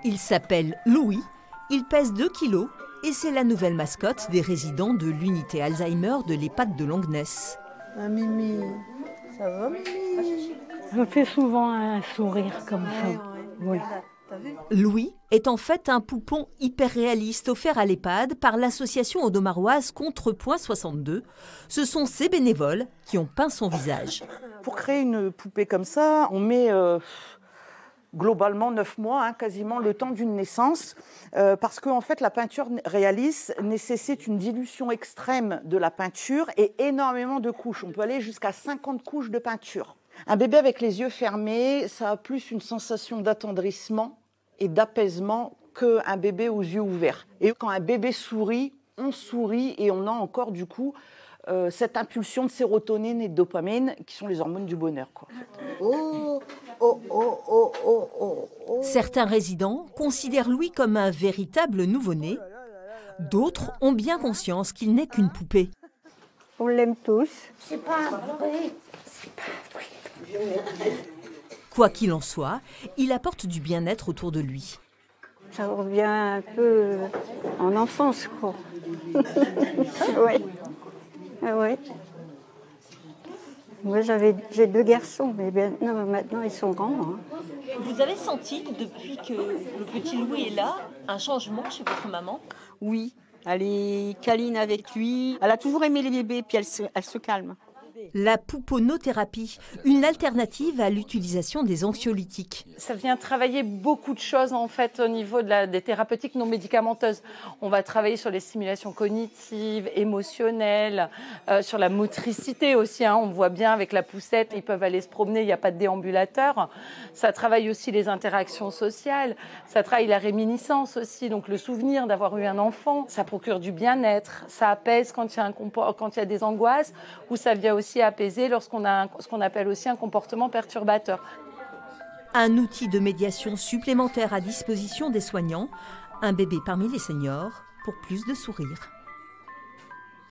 Il s'appelle Louis, il pèse 2 kilos et c'est la nouvelle mascotte des résidents de l'unité Alzheimer de l'EHPAD de Longnes. Ah Mimi, ça va Mimi? Je fais souvent un sourire comme ça. Oui. Louis est en fait un poupon hyper réaliste offert à l'EHPAD par l'association audomaroise Contrepoint 62. Ce sont ces bénévoles qui ont peint son visage. Pour créer une poupée comme ça, on met globalement 9 mois, quasiment le temps d'une naissance, parce qu'en fait la peinture réaliste nécessite une dilution extrême de la peinture et énormément de couches. On peut aller jusqu'à 50 couches de peinture. Un bébé avec les yeux fermés, ça a plus une sensation d'attendrissement et d'apaisement qu'un bébé aux yeux ouverts. Et quand un bébé sourit, on sourit et on a encore du coup cette impulsion de sérotonine et de dopamine qui sont les hormones du bonheur, quoi. Certains résidents considèrent Louis comme un véritable nouveau-né. D'autres ont bien conscience qu'il n'est qu'une poupée. On l'aime tous. C'est pas vrai. Quoi qu'il en soit, il apporte du bien-être autour de lui. Ça revient un peu en enfance, quoi. Oui. Oui. Moi, j'ai 2 garçons, mais maintenant ils sont grands. Vous avez senti, depuis que le petit Louis est là, un changement chez votre maman? Oui, elle est câline avec lui. Elle a toujours aimé les bébés, puis elle se calme. La pouponothérapie, une alternative à l'utilisation des anxiolytiques. Ça vient travailler beaucoup de choses en fait au niveau des thérapeutiques non médicamenteuses. On va travailler sur les stimulations cognitives, émotionnelles, sur la motricité aussi. On voit bien avec la poussette, ils peuvent aller se promener, il n'y a pas de déambulateur. Ça travaille aussi les interactions sociales, ça travaille la réminiscence aussi, donc le souvenir d'avoir eu un enfant. Ça procure du bien-être, ça apaise quand il y a des angoisses, ou ça vient aussi apaiser lorsqu'on a ce qu'on appelle aussi un comportement perturbateur. Un outil de médiation supplémentaire à disposition des soignants, un bébé parmi les seniors pour plus de sourires.